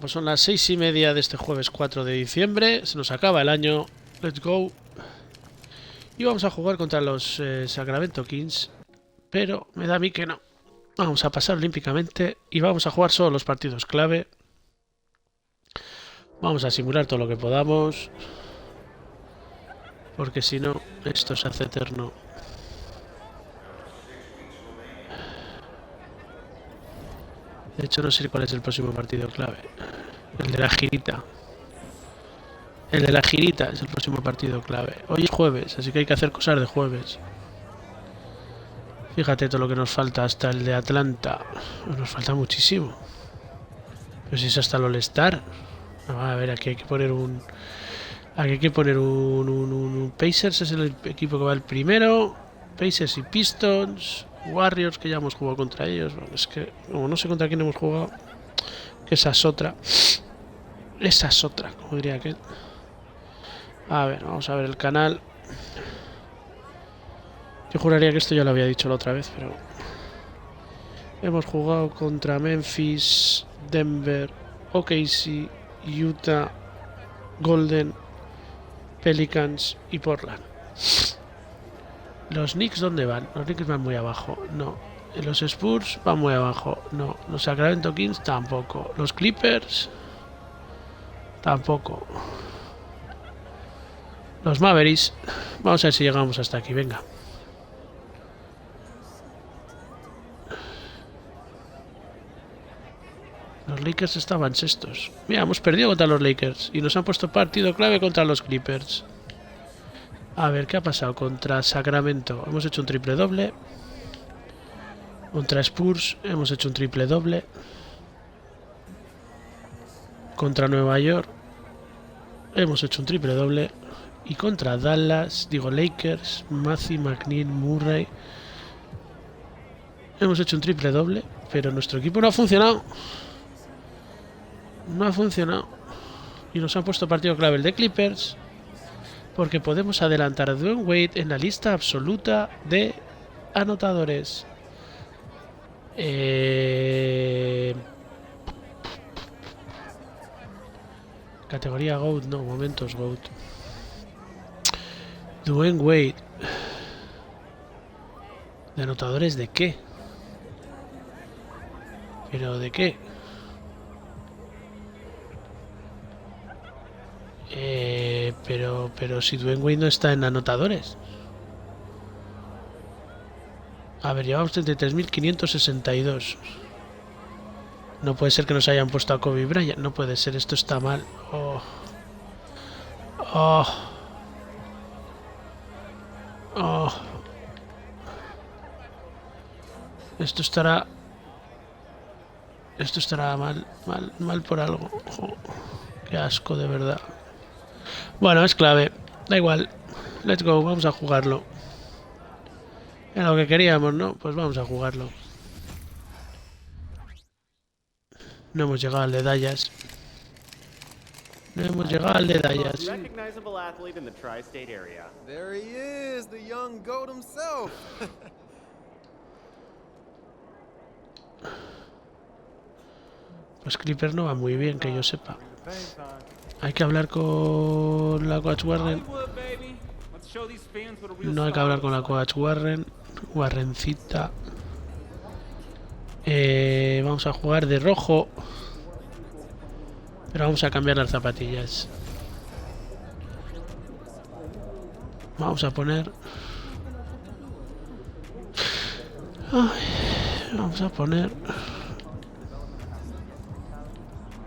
pues son las 6:30 de este jueves 4 de diciembre. Se nos acaba el año. Let's go. Y vamos a jugar contra los Sacramento Kings. Pero me da a mí que no. Vamos a pasar olímpicamente y vamos a jugar solo los partidos clave. Vamos a simular todo lo que podamos. Porque si no, esto se hace eterno. De hecho, no sé cuál es el próximo partido clave. El de la girita. El de la girita es el próximo partido clave. Hoy es jueves, así que hay que hacer cosas de jueves. Fíjate todo lo que nos falta hasta el de Atlanta. Nos falta muchísimo. Pero si es hasta el All-Star. A ver, aquí hay que poner un... Aquí hay que poner un Pacers es el equipo que va el primero. Pacers y Pistons. Warriors, que ya hemos jugado contra ellos. Bueno, es que como no sé contra quién hemos jugado, que esa es otra. Esa es otra, como diría aquel. A ver, vamos a ver el canal. Yo juraría que esto ya lo había dicho la otra vez, pero... Hemos jugado contra Memphis, Denver, OKC, Utah, Golden, Pelicans y Portland. ¿Los Knicks dónde van? Los Knicks van muy abajo. No. Los Spurs van muy abajo. No. Los Sacramento Kings tampoco. Los Clippers tampoco. Los Mavericks. Vamos a ver si llegamos hasta aquí. Venga. Los Lakers estaban sextos. Mira, hemos perdido contra los Lakers. Y nos han puesto partido clave contra los Clippers. A ver, ¿qué ha pasado? Contra Sacramento hemos hecho un triple doble. Contra Spurs hemos hecho un triple doble. Contra Nueva York hemos hecho un triple doble. Y contra Dallas, digo Lakers, Matthew, McNeil, Murray, hemos hecho un triple doble. Pero nuestro equipo no ha funcionado. No ha funcionado. Y nos han puesto partido clave el de Clippers. Porque podemos adelantar a Dwayne Wade en la lista absoluta de anotadores. Categoría GOAT, no, momentos GOAT. Dwayne Wade. ¿De anotadores de qué? ¿Pero de qué? Pero si Dwayne Wade no está en anotadores. A ver, llevamos 33.562. No puede ser que nos hayan puesto a Kobe Bryant. No puede ser, esto está mal. Oh. Oh. Oh. Esto estará mal por algo. Oh. Qué asco, de verdad. Bueno, es clave. Da igual. Let's go, vamos a jugarlo. Era lo que queríamos, ¿no? Pues vamos a jugarlo. No hemos llegado al de Dallas. No hemos llegado al de Dallas. Los Clippers no van muy bien, que yo sepa. Hay que hablar con la coach Warren. No hay que hablar con la coach Warren. Warrencita. Vamos a jugar de rojo. Pero vamos a cambiar las zapatillas. Vamos a poner... vamos a poner...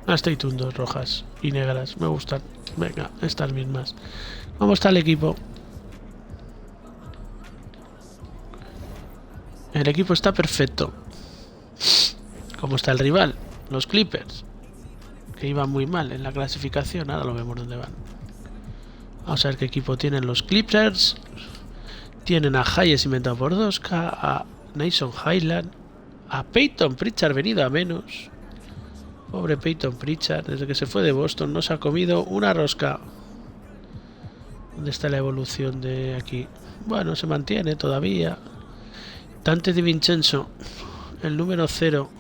Estoy tundos, rojas y negras. Me gustan. Venga, estas mismas. ¿Cómo está el equipo? El equipo está perfecto. ¿Cómo está el rival? Los Clippers. Que iban muy mal en la clasificación. Ahora lo vemos dónde van. Vamos a ver qué equipo tienen los Clippers. Tienen a Hayes inventado por 2K. A Nason Highland. A Peyton Pritchard venido a menos. Pobre Peyton Pritchard, desde que se fue de Boston no se ha comido una rosca. ¿Dónde está la evolución de aquí? Bueno, se mantiene todavía. Dante Di Vincenzo, el número 0.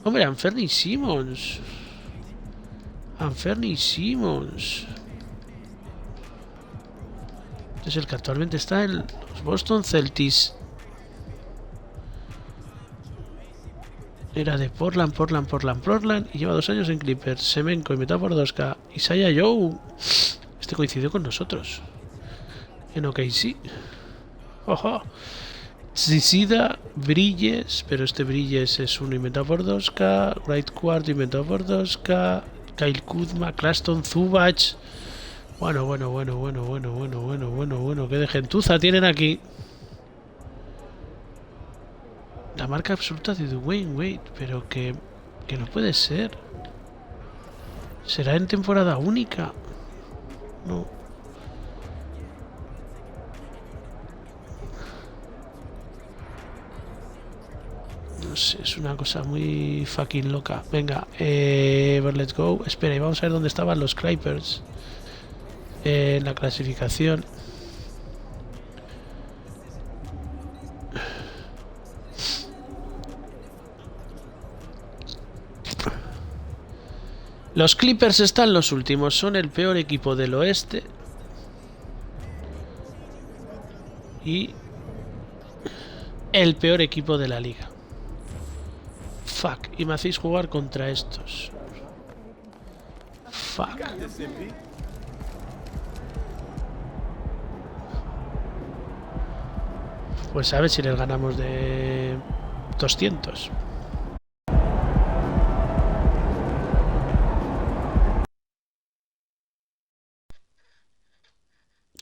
Hombre, Anferni Simmons. Anferni Simmons. Es el que actualmente está en los Boston Celtics. Era de Portland y lleva 2 años en Clippers. Semenko, invitado por 2K. Isaiah Joe. Este coincidió con nosotros. En OKC. Ojo. Sisida, Brilles, pero este Brilles es uno inventado por 2K. Wright Cuarto inventado por 2K. Kyle Kuzma, Claston, Zubac. Bueno. Qué de gentuza tienen aquí. La marca absoluta de Dwayne Wade, pero que no puede ser. ¿Será en temporada única? No. No sé, es una cosa muy fucking loca. Venga, but let's go. Espera, y vamos a ver dónde estaban los Clippers en la clasificación. Los Clippers están los últimos, son el peor equipo del oeste. Y el peor equipo de la liga. Fuck, y me hacéis jugar contra estos. Fuck. Pues a ver si les ganamos de 200.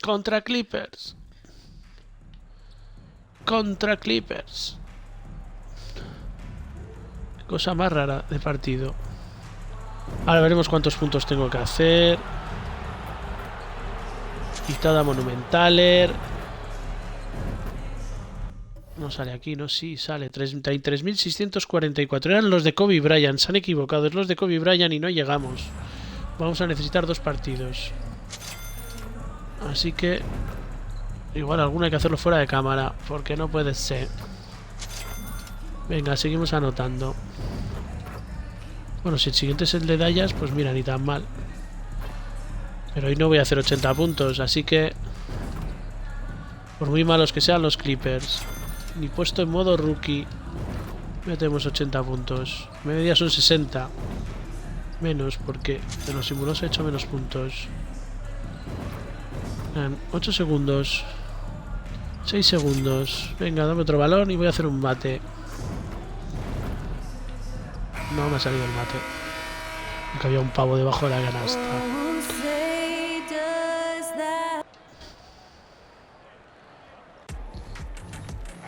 Contra Clippers. Cosa más rara de partido. Ahora veremos cuántos puntos tengo que hacer. Quitada Monumentaler. No sale aquí, ¿no? Sí, sale. 33.644. Eran los de Kobe Bryant. Se han equivocado. Es los de Kobe Bryant y no llegamos. Vamos a necesitar 2 partidos. Así que... igual alguno hay que hacerlo fuera de cámara. Porque no puede ser. Venga, seguimos anotando. Bueno, si el siguiente es el de Dallas, pues mira, ni tan mal. Pero hoy no voy a hacer 80 puntos, así que... por muy malos que sean los Clippers, ni puesto en modo rookie, metemos 80 puntos. Media son 60. Menos, porque de los simulos he hecho menos puntos. 8 segundos. 6 segundos. Venga, dame otro balón y voy a hacer un mate. No me ha salido el mate. Porque había un pavo debajo de la canasta.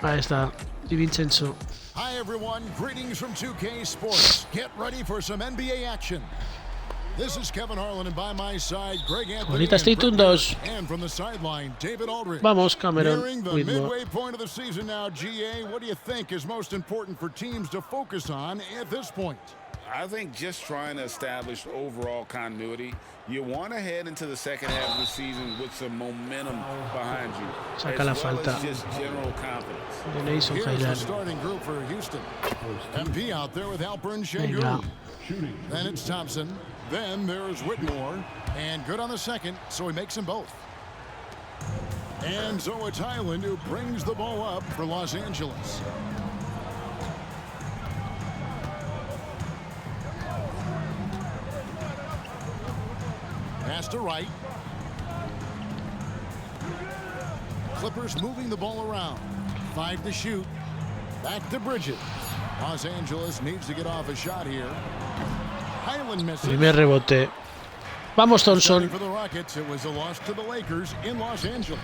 Ahí está, Di Vincenzo. Hi everyone, greetings from 2K Sports. Get ready for some NBA action. This is Kevin Harlan and by my side, Greg Anthony. Bonita State 2. And from the sideline, David Aldridge. Vamos, Cameron. Nearing the midway point of the season now, GA. What do you think is most important for teams to focus on at this point? I think just trying to establish overall continuity. You want to head into the second half of the season with some momentum behind you. Saca la falta. Just general confidence. Here's the starting group for Houston. MP out there with Alperen Şengün. Then it's Thompson. Then there's Whitmore. And good on the second, so he makes them both. And so it's Highland who brings the ball up for Los Angeles. Pass to Wright. Clippers moving the ball around. 5 to shoot. Back to Bridges. Los Angeles needs to get off a shot here. Highland misses. Primer rebote. Vamos, Thompson. For the Rockets, it was a loss to the Lakers in Los Angeles.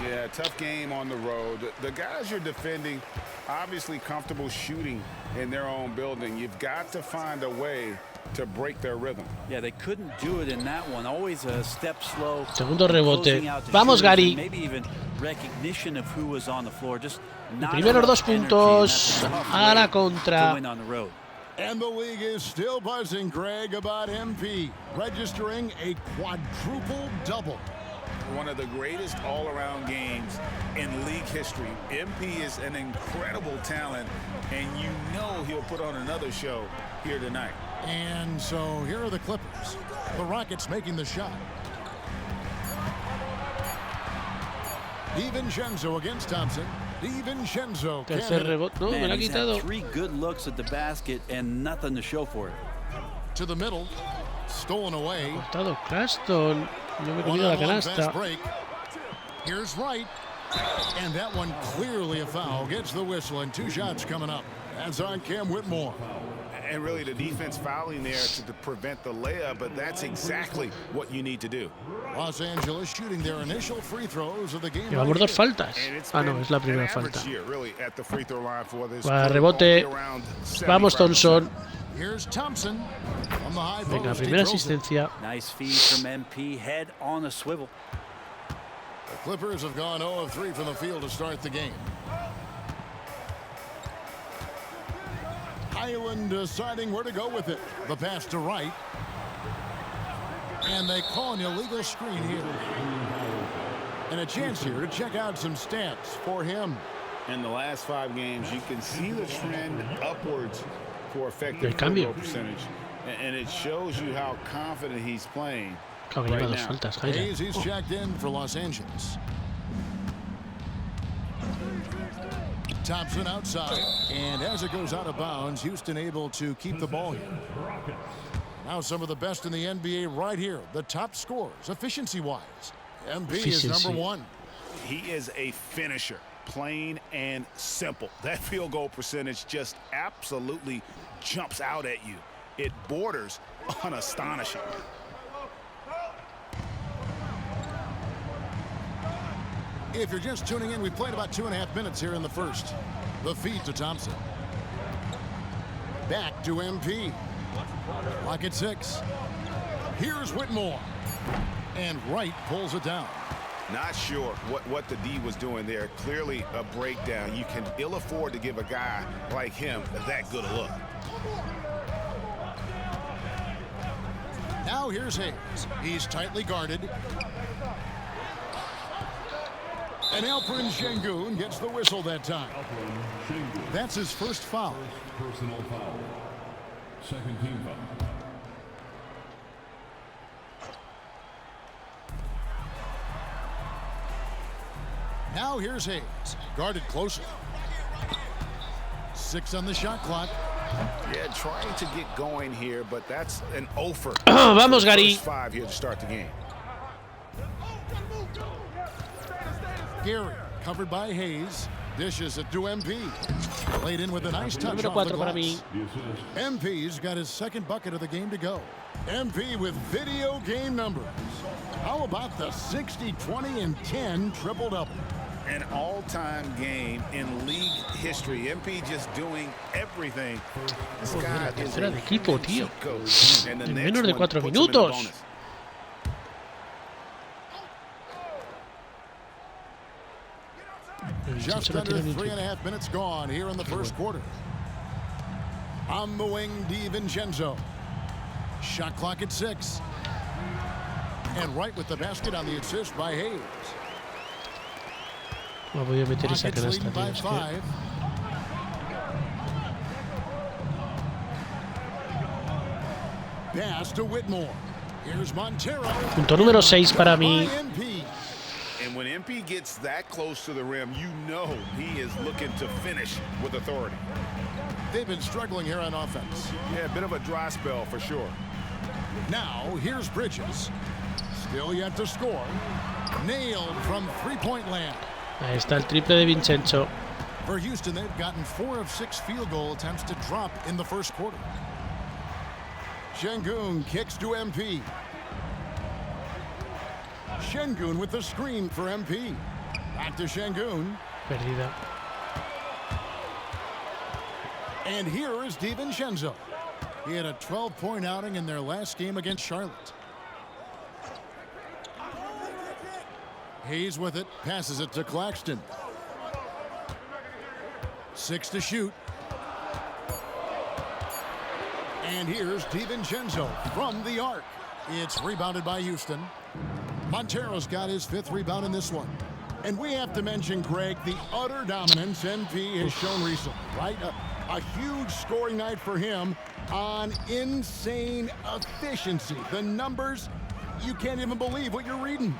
Yeah, tough game on the road. The guys you're defending, obviously comfortable shooting in their own building. You've got to find a way to break their rhythm. Yeah, they couldn't do it in that one. Always a step slow. Segundo rebote. Vamos, Gary. Maybe even recognition of who was on the floor. Just Primeros 2 puntos a la contra. And the league is still buzzing, Greg, about MP registering a quadruple double. one of the greatest all-around games in league history. MP is an incredible talent, and you know he'll put on another show here tonight. And so here are the Clippers. The Rockets making the shot. DiVincenzo against Thompson. DiVincenzo. Tercer rebote. No, me lo ha He's had quitado. 3 good looks at the basket and nothing to show for it. To the middle. Stolen away. Cortado Claston. No me he comido la canasta. Break. Here's Wright. And that one clearly a foul. Gets the whistle and 2 shots coming up. That's on Cam Whitmore. And really the defense fouling there to prevent the layup, but that's exactly what you need to do. Los Angeles shooting their initial free throws of the game. Llevamos 2 faltas. Ah, no, es la primera falta. Para rebote. Vamos, Thompson. Here's Thompson on the high Venga, post. primera asistencia. Nice feed from MP, head on a swivel. The Clippers have gone 0 of 3 from the field to start the game. Highland deciding where to go with it. The pass to Wright. And they call an illegal screen here. And a chance here to check out some stats for him. In the last 5 games, you can see the trend upwards for effective El cambio. field goal percentage. And it shows you how confident he's playing. Claro que lleva 2 faltas, Jaira. Hayes, he's checked in for Los Angeles. Thompson outside, and as it goes out of bounds, Houston able to keep the ball here. Now some of the best in the NBA right here. The top scorers, efficiency-wise. MP is number 1. He is a finisher, plain and simple. That field goal percentage just absolutely jumps out at you. It borders on astonishing. If you're just tuning in, we played about 2.5 minutes here in the first. The feed to Thompson. Back to MP. Lock at 6. Here's Whitmore. And Wright pulls it down. Not sure what the D was doing there. Clearly a breakdown. You can ill afford to give a guy like him that good a look. Now here's Hayes. He's tightly guarded. And Alperen Sengun gets the whistle that time. That's his first foul. Personal foul. Second team foul. Now here's Hayes. Guarded closer. 6 on the shot clock. Yeah, trying to get going here, but that's an offer. Vamos, Gary. 5 here to start the game. Gary covered by Hayes. Dishes it to MP. Laid in with a nice touch Número off the 4 para mí. glass. MP's got his second bucket of the game to go. MP with video game numbers. How about the 60, 20, and 10 triple-double? An all-time game in league history. MP just doing everything. This Joder, guy la is tercera a de equipo, tío. cheat code. And the En next menos de one 4 puts him in the minutos. bonus. Just under 3.5 minutes gone here in the first quarter. On the wing, DiVincenzo. Shot clock at 6. And right with the basket on the assist by Hayes. No voy a meter esa Rockets canasta, leading by tío. Es que 5. Pass to Whitmore. Here's Montero. Punto número 6 para mí. By MP. And when MP gets that close to the rim, you know he is looking to finish with authority. They've been struggling here on offense. Yeah, a bit of a dry spell for sure. Now, here's Bridges. Still yet to score. Nailed from three-point land. Ahí está el triple de Vincenzo. For Houston, they've gotten 4 of 6 field goal attempts to drop in the first quarter. Sengun kicks to MP. Sengun with the screen for MP. Back to Sengun. Perdida. And here is DiVincenzo. He had a 12-point outing in their last game against Charlotte. Hayes with it, passes it to Claxton. 6 to shoot. And here's DiVincenzo from the arc. It's rebounded by Houston. Montero's got his 5th rebound in this one. And we have to mention, Greg, the utter dominance MP has shown recently, right? A huge scoring night for him on insane efficiency. The numbers, you can't even believe what you're reading.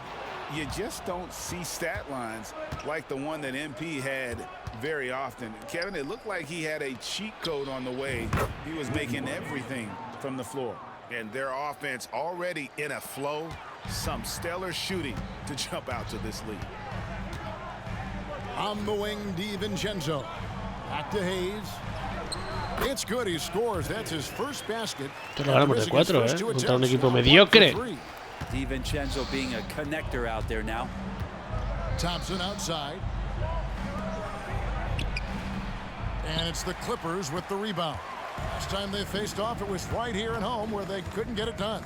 You just don't see stat lines like the one that MP had very often. Kevin, it looked like he had a cheat code on the way. He was making everything from the floor. And their offense already in a flow. Some stellar shooting to jump out to this lead. On the wing, DiVincenzo. Back to Hayes. It's good, he scores. That's his first basket. Esto lo ganamos de 4, contra un equipo mediocre. DiVincenzo being a connector out there now. Thompson outside. And it's the Clippers with the rebound. Last time they faced off, it was right here at home where they couldn't get it done.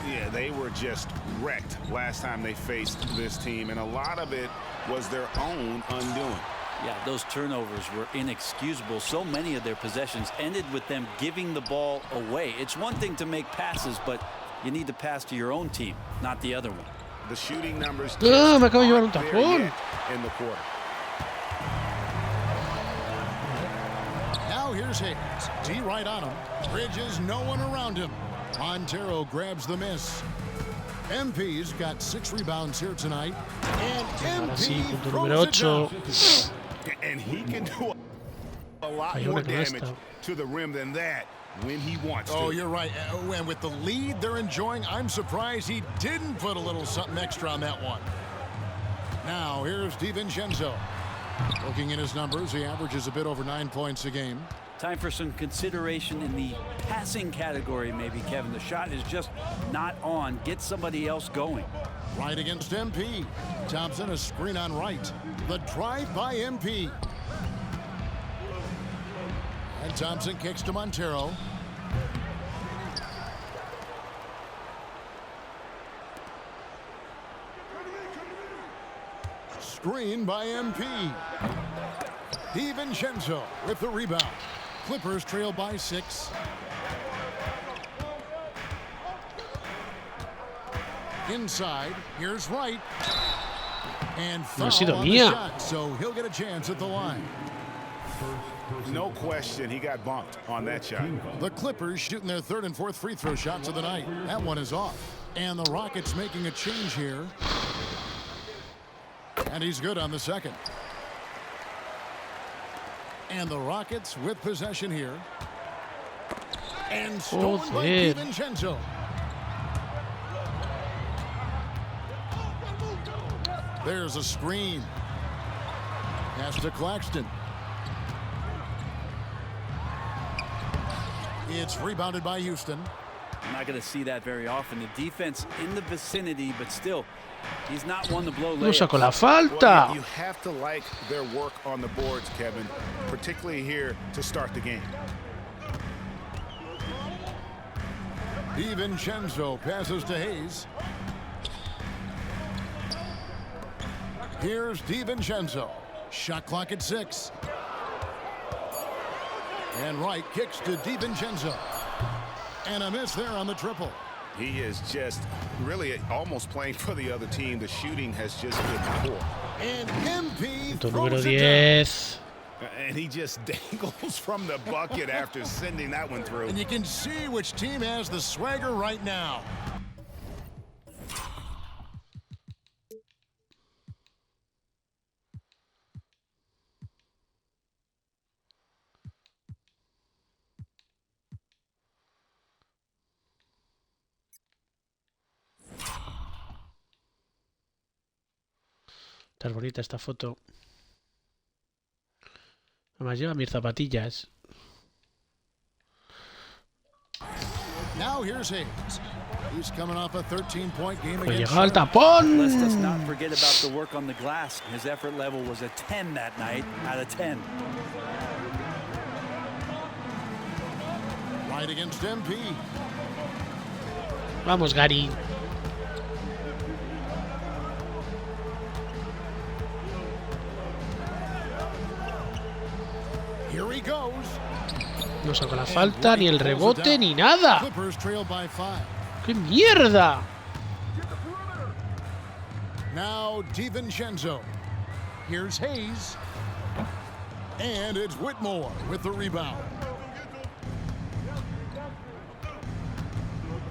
Yeah, they were just wrecked last time they faced this team, and a lot of it was their own undoing. Yeah, those turnovers were inexcusable. So many of their possessions ended with them giving the ball away. It's one thing to make passes, but you need to pass to your own team, not the other one. The shooting numbers Me acabo de llevar un there tapón. yet in the quarter. Now here's Hayes. D right on him. Bridges, no one around him. Montero grabs the miss. MP's got 6 rebounds here tonight. And Ahora sí, MP punto número throws 8. it down. And he can do a lot Hay more una damage canasta. to the rim than that when he wants to. Oh, you're right. And with the lead they're enjoying, I'm surprised he didn't put a little something extra on that one. Now, here's DiVincenzo. Looking at his numbers, he averages a bit over 9 points a game. Time for some consideration in the passing category, maybe, Kevin. The shot is just not on. Get somebody else going. Right against MP. Thompson, a screen on right. The drive by MP. And Thompson kicks to Montero. Screen by MP. DiVincenzo with the rebound. Clippers trail by 6. Inside, here's Wright. And No ha foul sido on the mía. shot, so he'll get a chance at the line. No question, he got bumped on that shot. The Clippers shooting their 3rd and 4th free throw shots of the night. That one is off. And the Rockets making a change here. And he's good on the 2nd. And the Rockets with possession here. And stolen by Joder. DiVincenzo. There's a screen. Pass to Claxton. It's rebounded by Houston. I'm not going to see that very often. The defense in the vicinity, but still, he's not one to blow No sacó layups. la Well, falta. you have to like their work on the boards, Kevin, particularly here to start the game. DiVincenzo passes to Hayes. Here's DiVincenzo. Shot clock at 6. And Wright kicks to DiVincenzo. And a miss there on the triple. He is just really almost playing for the other team. The shooting has just been poor. And MP Punto número throws it down. 10. And he just dangles from the bucket after sending that one through. And you can see which team has the swagger right now. Está bonita esta foto. Además lleva mis zapatillas. Now here's Hayes. He's coming off a 13-point game Pues against llegaba al Charlotte. Let's just tapón. not forget about the work on the glass. His effort level was a 10 that night out of 10. Right against MP. Vamos, Gary. Here he goes. No sacó la falta, ni el rebote, ni nada. Clippers trail by 5. ¡Qué mierda! Now DiVincenzo. Here's Hayes. And it's Whitmore with the rebound.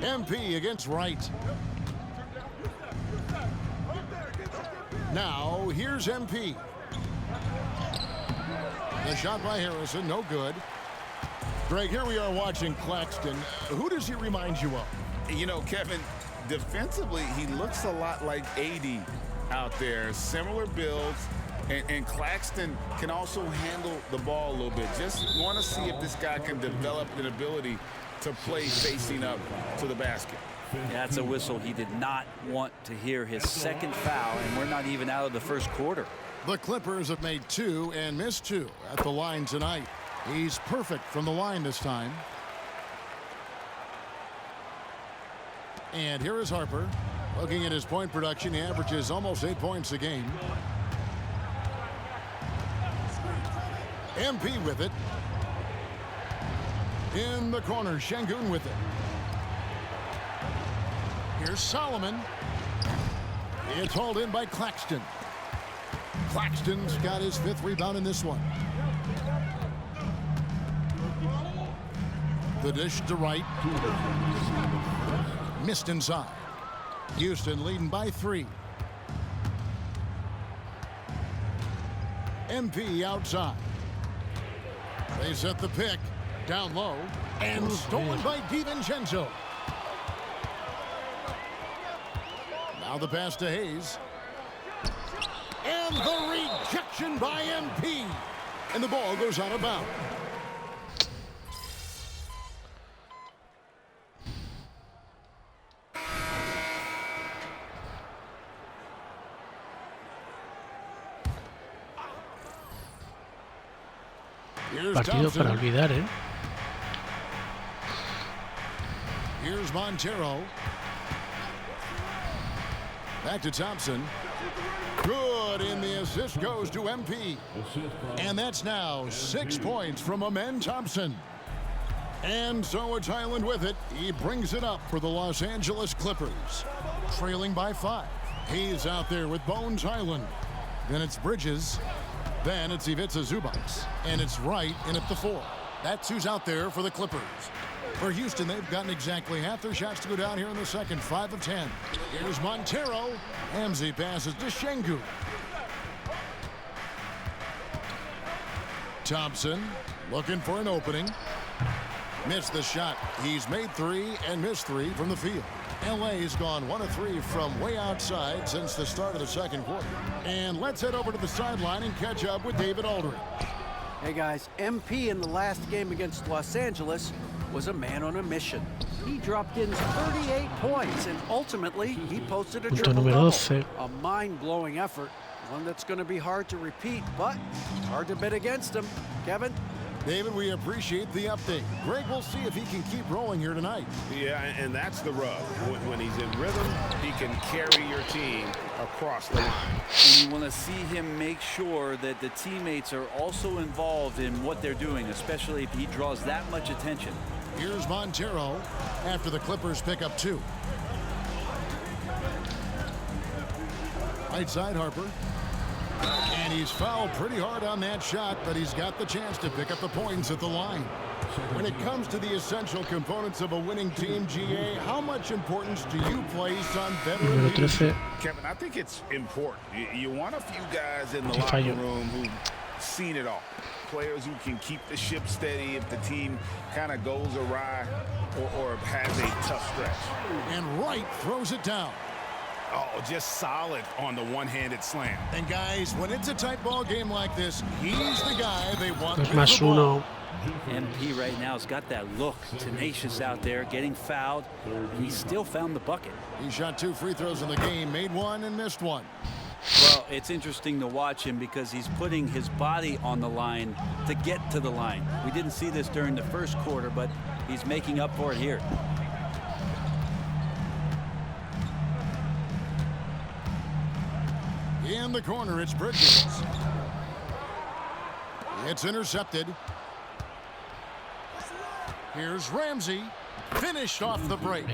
MP against Wright. Now here's MP. The shot by Harrison, no good. Greg, here we are watching Claxton. Who does he remind you of? You know, Kevin, defensively, he looks a lot like AD out there. Similar builds. And Claxton can also handle the ball a little bit. Just want to see if this guy can develop an ability to play facing up to the basket. That's a whistle he did not want to hear. His second foul, and we're not even out of the first quarter. The Clippers have made 2 and missed 2 at the line tonight. He's perfect from the line this time. And here is Harper. Looking at his point production, he averages almost 8 points a game. MP with it. In the corner, Şengün with it. Here's Solomon. It's hauled in by Claxton. Claxton's got his 5th rebound in this one. The dish to Wright. Missed inside. Houston leading by 3. MP outside. They set the pick down low and stolen by DiVincenzo. Now the pass to Hayes. And the rejection by MP. And the ball goes out of bounds. Partido para olvidar, ¿eh? Here's Montero. Back to Thompson. Good, and the assist goes to MP. And that's now 6 points from Amen Thompson. And so it's Highland with it. He brings it up for the Los Angeles Clippers. Trailing by 5. He's out there with Bones Highland. Then it's Bridges. Then it's Ivica Zubac. And it's Wright in at the 4. That's who's out there for the Clippers. For Houston, they've gotten exactly half their shots to go down here in the second. 5 of 10. Here's Montero. Hamzy passes to Şengün. Thompson looking for an opening. Missed the shot. He's made 3 and missed 3 from the field. LA's gone 1 of 3 from way outside since the start of the second quarter. And let's head over to the sideline and catch up with David Aldridge. Hey guys, MP in the last game against Los Angeles was a man on a mission. He dropped in 38 points and ultimately he posted a triple-double. A mind-blowing effort, one that's going to be hard to repeat, but hard to bet against him. Kevin? David, we appreciate the update. Greg, we'll see if he can keep rolling here tonight. Yeah, and that's the rub. When he's in rhythm, he can carry your team across the line. And you want to see him make sure that the teammates are also involved in what they're doing, especially if he draws that much attention. Here's Montero after the Clippers pick up 2. Right side, Harper. And he's fouled pretty hard on that shot, but he's got the chance to pick up the points at the line. When it comes to the essential components of a winning team, GA, how much importance do you place on veteran leadership? Kevin, I think it's important. You want a few guys in the locker room who've seen it all. Players who can keep the ship steady if the team kind of goes awry or has a tough stretch. And Wright throws it down. Oh, just solid on the one-handed slam. And guys, when it's a tight ball game like this, he's the guy they want with más the ball. MP right now has got that look, tenacious out there, getting fouled. He still found the bucket. He shot 2 free throws in the game, made 1 and missed 1. Well, it's interesting to watch him because he's putting his body on the line to get to the line. We didn't see this during the first quarter, but he's making up for it here. In the corner, it's Bridges. It's intercepted. Here's Ramsey. Finished off the break.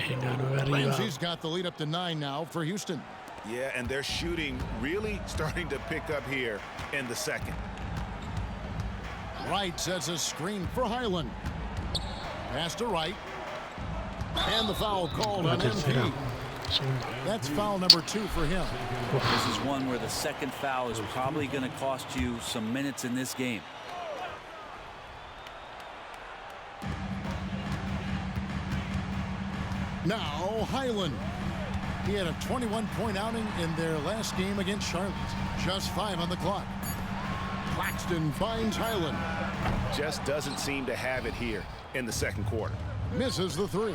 Ramsey's got the lead up to 9 now for Houston. Yeah, and their shooting really starting to pick up here in the second. Wright sets a screen for Highland. Pass to Wright. And the foul called on MP. That's foul number 2 for him. This is one where the second foul is probably going to cost you some minutes in this game. Now Highland. He had a 21-point outing in their last game against Charlotte. Just 5 on the clock. Claxton finds Highland. Just doesn't seem to have it here in the second quarter. Misses the 3.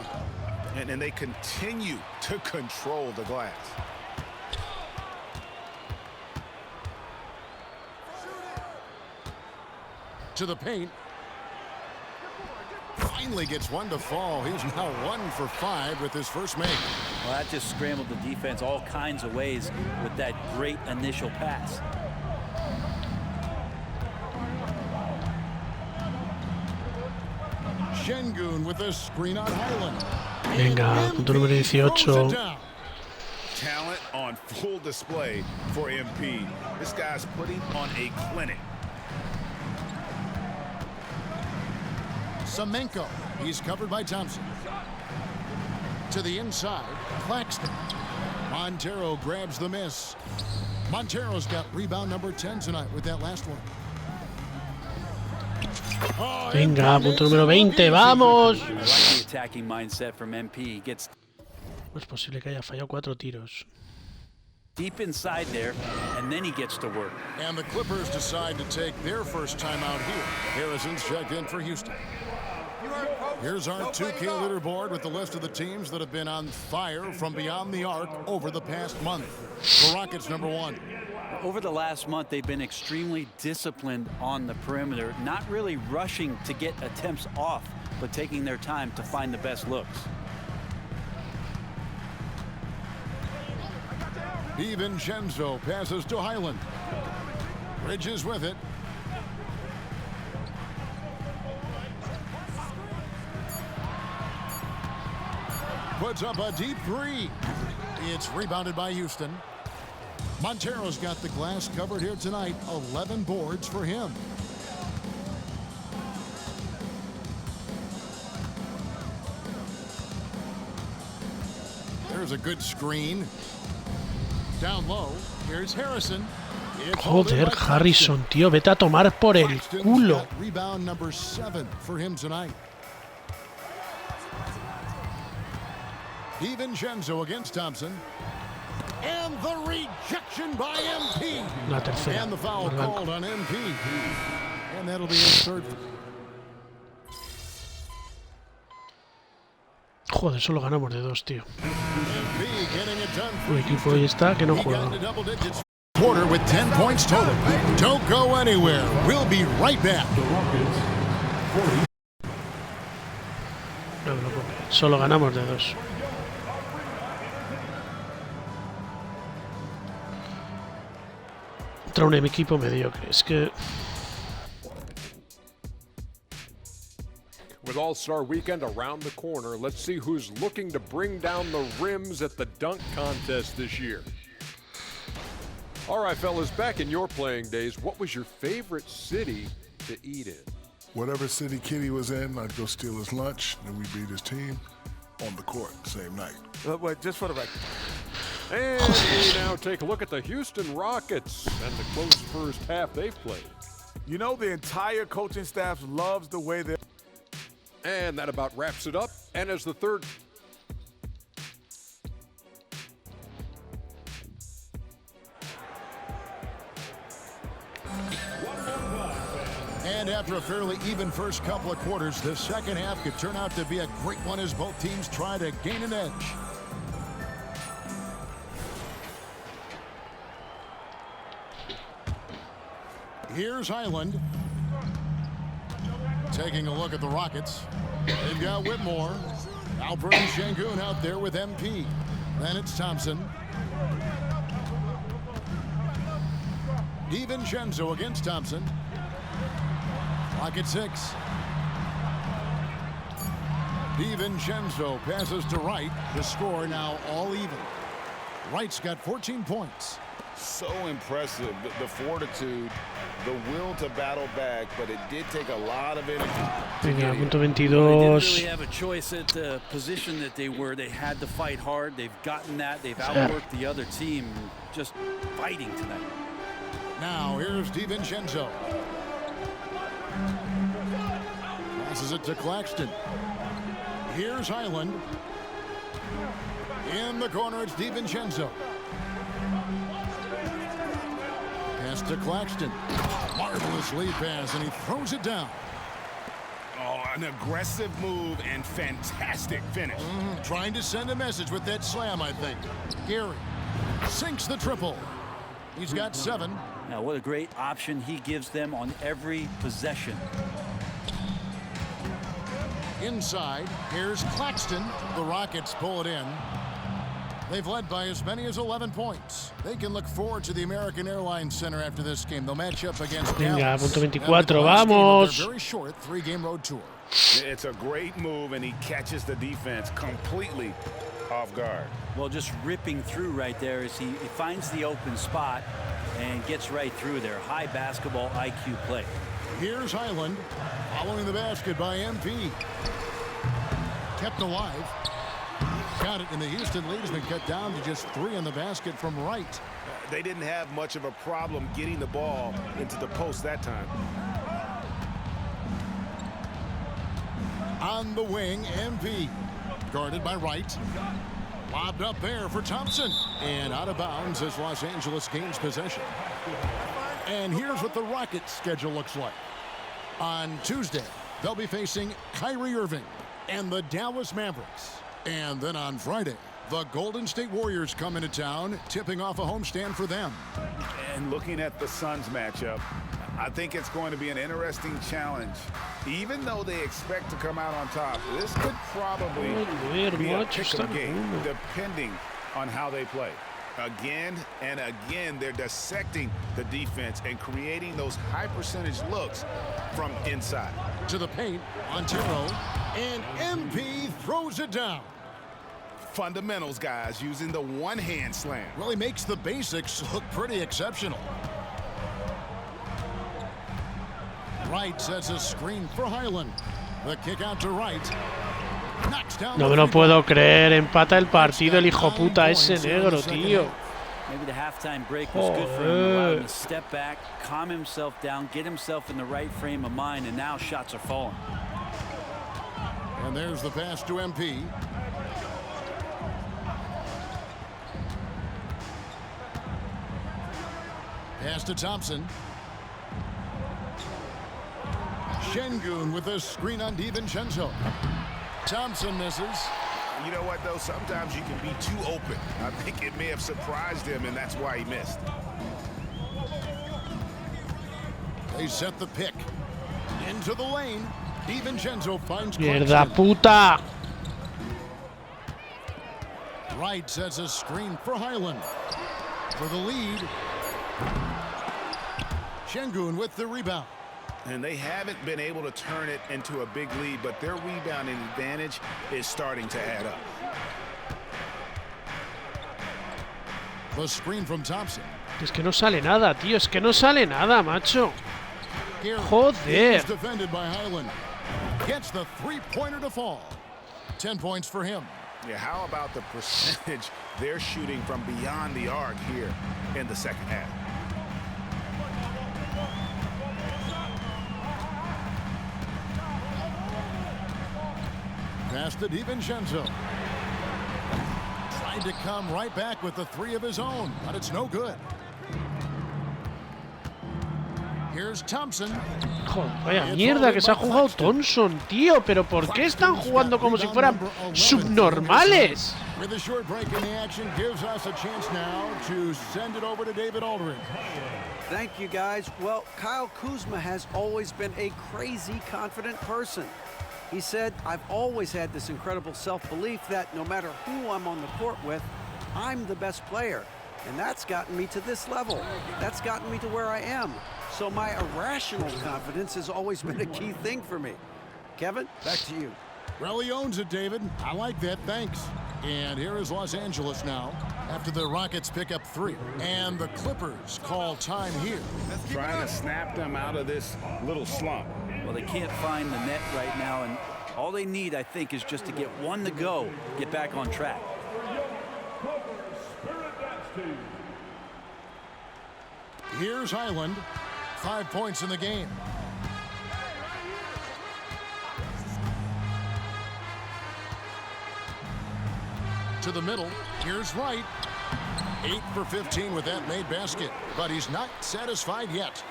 And they continue to control the glass. To the paint. Finally gets one to fall. He's now 1 for 5 with his first make. Well, that just scrambled the defense all kinds of ways with that great initial pass. Şengün with a screen on Highland. Venga, punto número 18. Talent on full display for MP. This guy's putting on a clinic. Semenko. He's covered by Thompson. To the inside, Claxton. Montero grabs the miss. Montero's got rebound number 10 tonight with that last one. Oh, Venga, punto número 20, vamos. I like the attacking mindset from MP. He gets No es posible que haya fallado 4 tiros. deep inside there, and then he gets to work. And the Clippers decide to take their first time out here. Harrison's checked in for Houston. Here's our 2K leaderboard with the list of the teams that have been on fire from beyond the arc over the past month. The Rockets number 1. Over the last month, they've been extremely disciplined on the perimeter, not really rushing to get attempts off, but taking their time to find the best looks. DiVincenzo passes to Highland. Bridges with it. Puts up a deep 3. It's rebounded by Houston. Montero's got the glass covered here tonight. 11 boards for him. There's a good screen. Down low. Here's Harrison. Joder, Harrison, tío, vete a tomar por el culo. Rebound number 7 for him tonight. DiVincenzo against Thompson. And the rejection by MP. La tercera. And the foul Al banco. called on MP. And that'll be his third. Joder, solo ganamos de 2, tío. MP getting it done for El equipo hoy está que no He got juega. into double digits. Quarter with 10 points total. Don't go anywhere. We'll be right back. No me lo puedo creer. Solo ganamos de 2. Contra un equipo mediocre. Es que With All-Star Weekend around the corner, let's see who's looking to bring down the rims at the dunk contest this year. All right, fellas, back in your playing days, what was your favorite city to eat in? Whatever city Kitty was in, I'd go steal his lunch, and we beat his team on the court the same night. Wait, just for the record. And we now take a look at the Houston Rockets and the close first half they've played. You know, the entire coaching staff loves the way they're. And that about wraps it up. And as the third... And after a fairly even first couple of quarters, the second half could turn out to be a great one as both teams try to gain an edge. Here's Highland. Taking a look at the Rockets. They've got Whitmore. Alperen Şengün out there with MP. Then it's Thompson. DiVincenzo against Thompson. Clock at 6. DiVincenzo passes to Wright. The score now all even. Wright's got 14 points. So impressive, the fortitude, the will to battle back, but it did take a lot of energy. Venga, punto They 22. didn't really have a choice at the position that they were. They had to fight hard. They've gotten that. They've outworked the other team, just fighting tonight. Now here's DiVincenzo. Passes it to Claxton. Here's Highland. In the corner, it's DiVincenzo. Pass to Claxton. Marvelous lead pass, and he throws it down. Oh, an aggressive move and fantastic finish. Trying to send a message with that slam, I think. Gary sinks the triple. He's got 7. Now, what a great option he gives them on every possession. Inside, here's Claxton. The Rockets pull it in. They've led by as many as 11 points. They can look forward to the American Airlines Center after this game. They'll match up against Venga, Dallas. punto And 24, the last game of vamos. their very short 3-game road tour. It's a great move, and he catches the defense completely off guard. Well, just ripping through right there as he finds the open spot and gets right through there. High basketball IQ play. Here's Highland following the basket by MP. Kept alive. Got it, and the Houston lead has been cut down to just 3 on the basket from Wright. They didn't have much of a problem getting the ball into the post that time. On the wing, MP. Guarded by Wright. Lobbed up there for Thompson. And out of bounds as Los Angeles gains possession. And here's what the Rockets' schedule looks like. On Tuesday, they'll be facing Kyrie Irving and the Dallas Mavericks. And then on Friday, the Golden State Warriors come into town, tipping off a homestand for them. And looking at the Suns matchup, I think it's going to be an interesting challenge. Even though they expect to come out on top, this could probably be a pick-em game, depending on how they play. Again and again, they're dissecting the defense and creating those high-percentage looks from inside. To the paint, Montero, and MP throws it down. Fundamentals, guys, using the one-hand slam. Really makes the basics look pretty exceptional. Wright sets a screen for Highland. The kick out to Wright. Knocks down. No me lo puedo creer. Empata el partido el hijo puta ese negro, tío. Maybe the halftime break was good for him. Allowed him to step back, calm himself down, get himself in the right frame of mind, and now shots are falling. And there's the pass to MP. Pass to Thompson. Şengün with a screen on DiVincenzo. Thompson misses. You know what, though? Sometimes you can be too open. I think it may have surprised him, and that's why he missed. They set the pick. Into the lane. DiVincenzo finds Mierda puta. Wright sets a screen for Highland. For the lead. Şengün with the rebound. And they haven't been able to turn it into a big lead, but their rebounding advantage is starting to add up. The screen from Thompson. Es que no sale nada, tío. Es que no sale nada, macho. Joder. Defended by Highland. Gets the three-pointer to fall. 10 points for him. Yeah, how about the percentage they're shooting from beyond the arc here in the second half? Pass to DiVincenzo. Tried to come right back with the 3 of his own, but it's no good. Here's Thompson. Joder, vaya mierda que se ha jugado Thompson, tío. Pero ¿por qué están jugando como si fueran subnormales? With a short break in the action, gives us a chance now to send it over to David Aldridge. Thank you, guys. Well, Kyle Kuzma has always been a crazy confident person. He said, I've always had this incredible self-belief that no matter who I'm on the court with, I'm the best player. And that's gotten me to this level. That's gotten me to where I am. So my irrational confidence has always been a key thing for me. Kevin, back to you. Well, he owns it, David. I like that. Thanks. And here is Los Angeles now. after the Rockets pick up 3. And the Clippers call time here. Trying to snap them out of this little slump. Well, they can't find the net right now, and all they need, I think, is just to get one to go, get back on track. Here's Highland. 5 points in the game. To the middle. Here's Wright. 8 for 15 with that made basket, but he's not satisfied yet.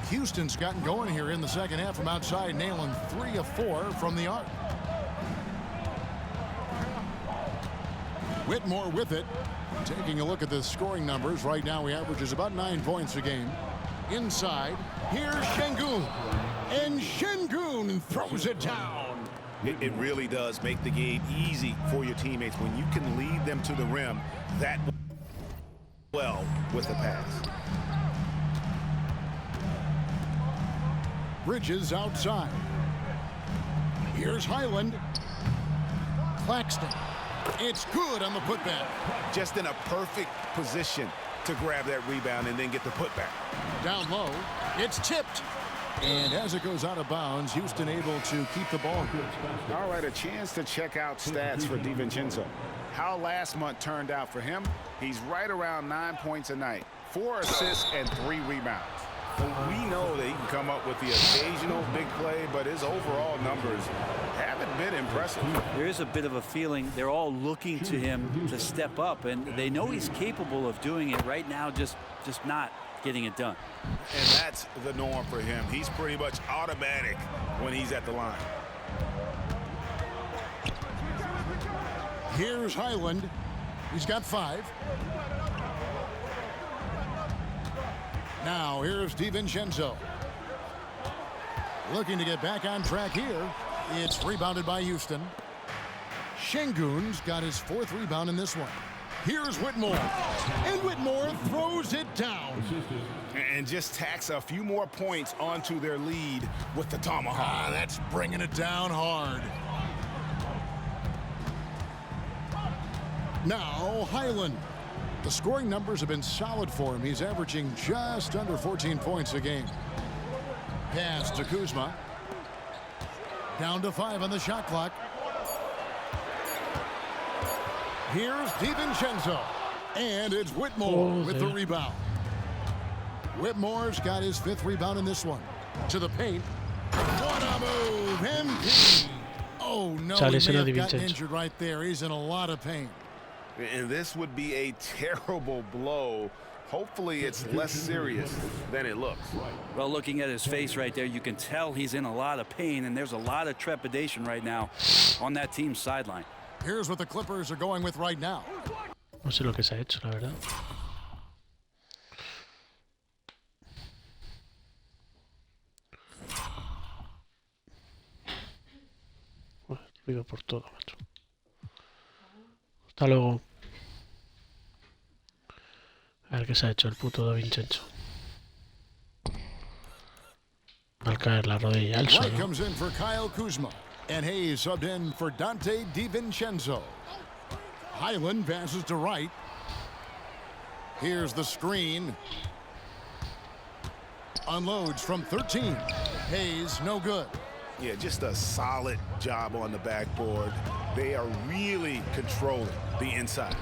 Houston's gotten going here in the second half from outside, nailing 3 of 4 from the arc. Whitmore with it. Taking a look at the scoring numbers, right now he averages about 9 points a game. Inside, here's Şengün. And Şengün throws it down. It really does make the game easy for your teammates when you can lead them to the rim that well with the pass. Bridges outside. Here's Highland. Claxton. It's good on the putback. Just in a perfect position to grab that rebound and then get the putback. Down low. It's tipped. And as it goes out of bounds, Houston able to keep the ball. All right, a chance to check out stats for DiVincenzo. How last month turned out for him, he's right around 9 points a night, 4 assists and 3 rebounds. We know that he can come up with the occasional big play, but his overall numbers haven't been impressive. There is a bit of a feeling they're all looking to him to step up, and they know he's capable of doing it right now, just not getting it done. And that's the norm for him. He's pretty much automatic when he's at the line. Here's Highland. He's got 5. Now here's DiVincenzo. Looking to get back on track here. It's rebounded by Houston. Şengün's got his 4th rebound in this one. Here's Whitmore. And Whitmore throws it down. And just tacks a few more points onto their lead with the tomahawk. That's bringing it down hard. Now Highland. The scoring numbers have been solid for him. He's averaging just under 14 points a game. Pass to Kuzma. Down to 5 on the shot clock. Here's DiVincenzo. And it's Whitmore with the rebound. Whitmore's got his 5th rebound in this one. To the paint. What a move. MP. Oh, no. He may have gotten injured right there. He's in a lot of pain. And this would be a terrible blow. Hopefully it's less serious than it looks. Well, looking at his face right there, you can tell he's in a lot of pain, and there's a lot of trepidation right now on that team's sideline. Here's what the Clippers are going with right now. No sé lo que se ha hecho, la verdad. Ruido por todo, macho. Hasta luego. A ver qué se ha hecho el puto DiVincenzo. Al caer la rodilla al suelo. Comes in for Kyle Kuzma. And Hayes subbed in for Dante DiVincenzo. Highland passes to Wright. Here's the screen. Unloads from 13. Hayes, no good. Yeah, just a solid job on the backboard. They are really controlling the inside.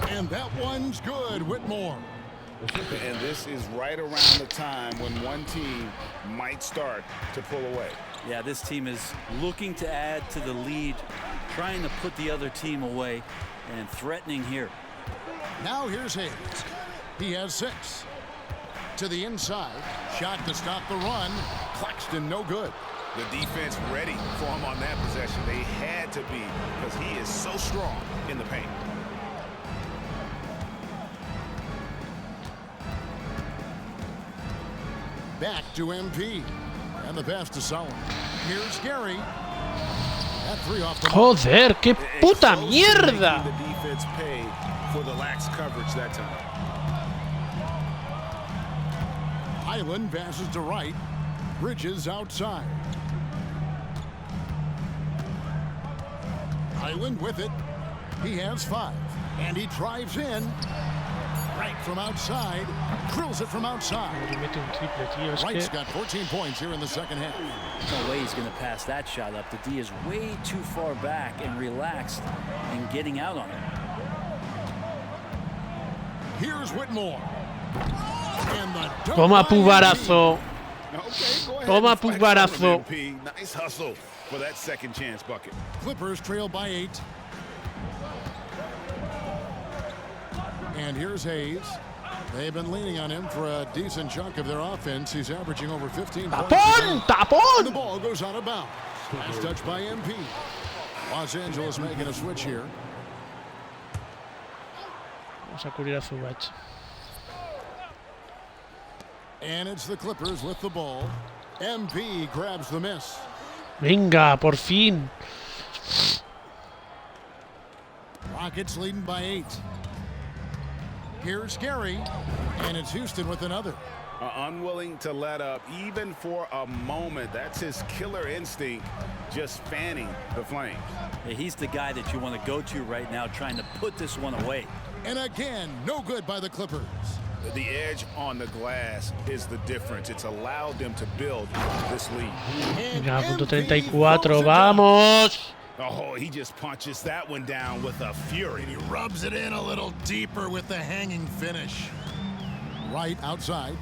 And that one's good, Whitmore. And this is right around the time when one team might start to pull away. Yeah, this team is looking to add to the lead, trying to put the other team away, and threatening here. Now here's Hayes. He has 6. To the inside. Shot to stop the run. Claxton, no good. The defense ready for him on that possession. They had to be, because he is so strong in the paint. Back to MP. And the pass to Solomon. Here's Gary. That 3 off the Joder, qué puta mierda. The defense paid for the lax coverage that time. Highland passes to Wright. Bridges outside. Highland with it. He has 5. And he drives in. Right from outside. Drills it from outside. Wright's got 14 points here in the second half. No way he's going to pass that shot up. The D is way too far back and relaxed and getting out on it. Here's Whitmore. And the dunk Toma by Pubarazo. Okay, go ahead Toma and flex Pubarazo. on him, MP. Nice hustle for that second chance bucket. Clippers trail by 8. And here's Hayes. They've been leaning on him for a decent chunk of their offense. He's averaging over 15 points. ¡Tapón! And the ¡Tapón! ball goes out of bounds. Last touch by MP. Los Angeles making a switch here. Vamos a cubrir a Zubac. And it's the Clippers with the ball. MP grabs the miss. Venga, por fin. Rockets leading by 8. Here's Gary, and it's Houston with another. Unwilling to let up even for a moment. That's his killer instinct, just fanning the flames. Yeah, he's the guy that you want to go to right now, trying to put this one away. And again, no good by the Clippers. The edge on the glass is the difference. It's allowed them to build this lead. Venga, punto 34. Vamos. Oh, he just punches that one down with a fury. And he rubs it in a little deeper with the hanging finish. Right outside.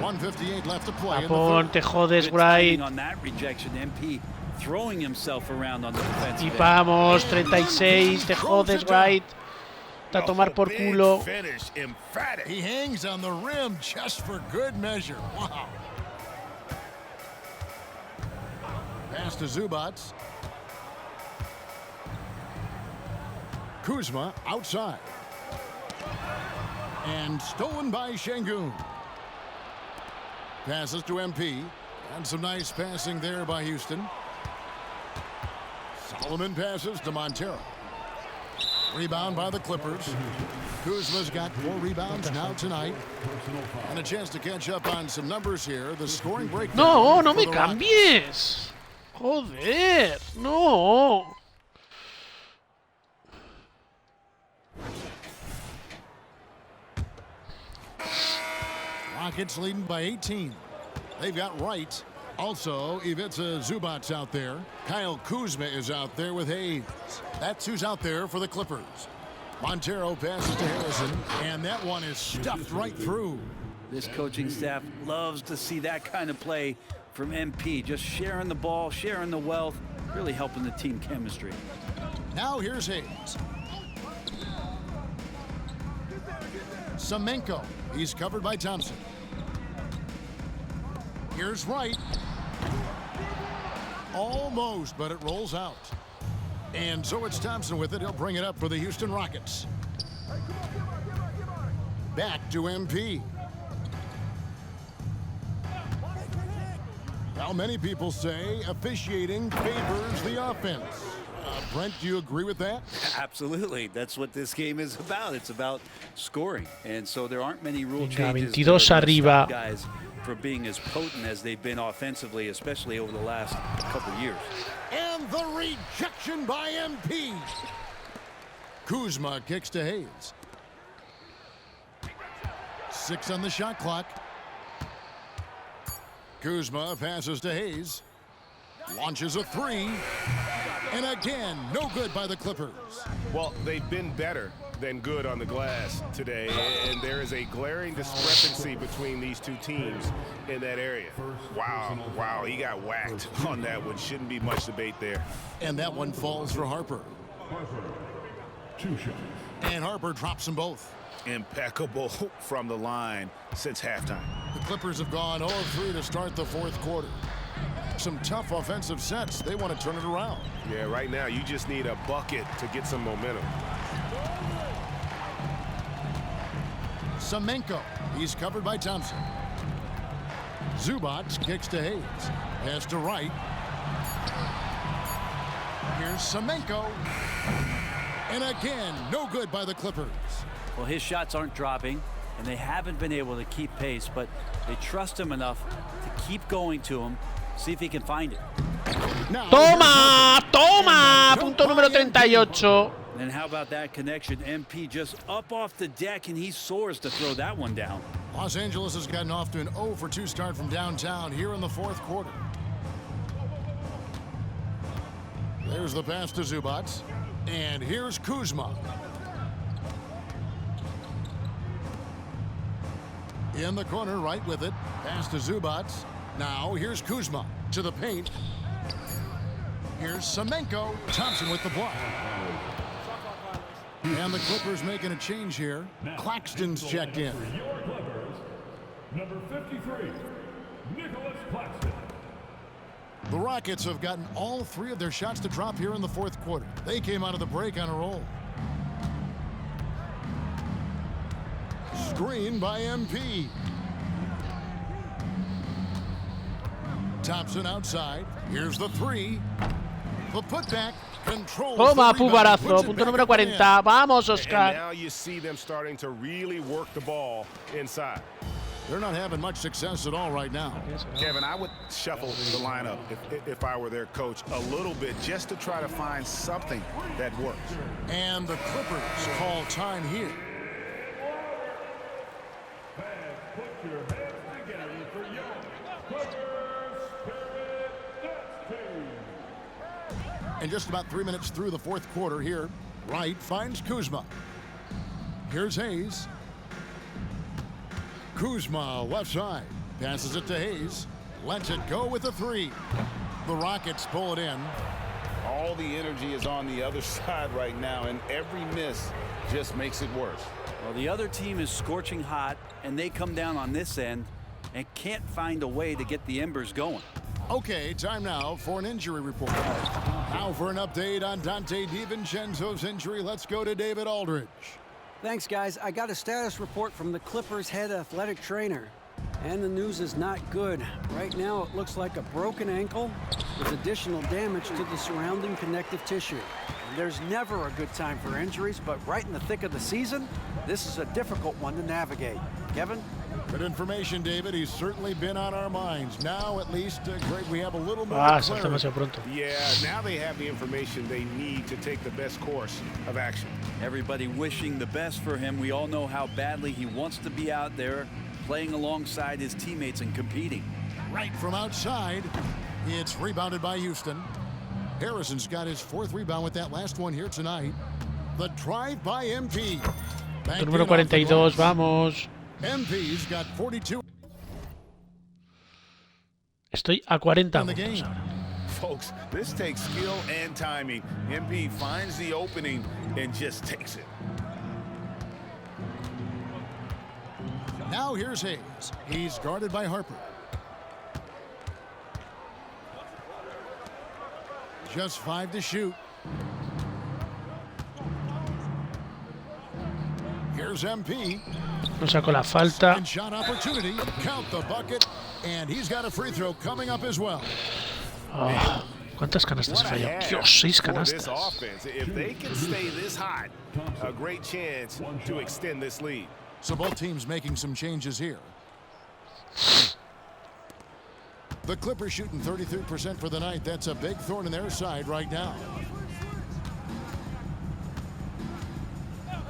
.158 left to play. Tapón, te jodes, Wright. On that rejection, MP throwing himself around on the defensive Y end. vamos, 36. Te jodes, Wright. A tomar por culo. Finish, emphatic. He hangs on the rim just for good measure. Wow. Pass to Zubac. Kuzma outside. And stolen by Şengün. Passes to MP. And some nice passing there by Houston. Solomon passes to Montero. Rebound by the Clippers. Kuzma's got 4 rebounds now tonight. And a chance to catch up on some numbers here. The scoring break. No, no me cambies. Joder, no. Rockets leading by 18. They've got Wright. Also, Ivica Zubac out there. Kyle Kuzma is out there with Hayes. That's who's out there for the Clippers. Montero passes to Harrison, and that one is stuffed right through. This coaching staff loves to see that kind of play from MP, just sharing the ball, sharing the wealth, really helping the team chemistry. Now here's Hayes. Semenko. He's covered by Thompson. Here's Wright. Almost, but it rolls out. And so it's Thompson with it. He'll bring it up for the Houston Rockets. Back to MP. Now, many people say officiating favors the offense. Brent, do you agree with that? Absolutely. That's what this game is about. It's about scoring. And so there aren't many rule Venga, changes 22 that are gonna arriba. stop guys for being as potent as they've been offensively, especially over the last couple years. And the rejection by MP. Kuzma kicks to Hayes. 6 on the shot clock. Kuzma passes to Hayes. Launches a 3. And again, no good by the Clippers. Well, they've been better than good on the glass today, and there is a glaring discrepancy between these two teams in that area. Wow, he got whacked on that one. Shouldn't be much debate there. And that one falls for Harper. 2 shots. And Harper drops them both. Impeccable from the line since halftime. The Clippers have gone 0-3 to start the 4th quarter. Some tough offensive sets. They want to turn it around. Yeah, right now you just need a bucket to get some momentum. Semenko. He's covered by Thompson. Zubac kicks to Hayes. Pass to Wright. Here's Semenko. And again, no good by the Clippers. Well, his shots aren't dropping. and they haven't been able to keep pace, but they trust him enough to keep going to him, see if he can find it. ¡Toma! ¡Toma! Punto número 38. And how about that connection? MP just up off the deck, and he soars to throw that one down. Los Angeles has gotten off to an 0 for 2 start from downtown here in the fourth quarter. There's the pass to Zubac. And here's Kuzma. In the corner, right with it. Pass to Zubac. Now here's Kuzma to the paint. Here's Semenko. Thompson with the block. And the Clippers making a change here. Claxton's checked in. Number 53, Nicholas Claxton. The Rockets have gotten all 3 of their shots to drop here in the fourth quarter. They came out of the break on a roll. Screen by MP. Thompson outside. Here's the 3. The putback controls. Toma, pubarazo. Punto número 40. Vamos, Oscar. And now you see them starting to really work the ball inside. They're not having much success at all right now. Kevin, I would shuffle the lineup if I were their coach a little bit just to try to find something that works. And the Clippers call time here. Put your hands together for your Clippers Spirit Dance Team. And just about 3 minutes through the fourth quarter here, Wright finds Kuzma. Here's Hayes. Kuzma left side. Passes it to Hayes. Lets it go with a 3. The Rockets pull it in. All the energy is on the other side right now, and every miss just makes it worse. Well, the other team is scorching hot, and they come down on this end and can't find a way to get the embers going. Okay, time now for an injury report. Now for an update on Dante DiVincenzo's injury, let's go to David Aldridge. Thanks, guys. I got a status report from the Clippers' head athletic trainer. And the news is not good. Right now, it looks like a broken ankle with additional damage to the surrounding connective tissue. There's never a good time for injuries, but right in the thick of the season, this is a difficult one to navigate. Kevin? Good information, David. He's certainly been on our minds. Now, at least, great, we have a little more Salta demasiado pronto. Yeah, now they have the information they need to take the best course of action. Everybody wishing the best for him. We all know how badly he wants to be out there playing alongside his teammates and competing. Right from outside, it's rebounded by Houston. Harrison's got his 4th rebound with that last one here tonight. The drive by MP. Número 42, vamos. MP's got 42. Estoy a 40 in the puntos game. ahora. Folks, this takes skill and timing. MP finds the opening and just takes it. Now here's Hayes. He's guarded by Harper. Just 5 to shoot. Here's MP. No sacó la falta. And shot opportunity. Count the bucket. And he's got a free throw coming up as well. Oh, ¿cuántas canastas falló? Dios, 6 canastas. If they can stay this hot, a great chance to extend this lead. So both teams making some changes here. The Clippers shooting 33% for the night. That's a big thorn in their side right now.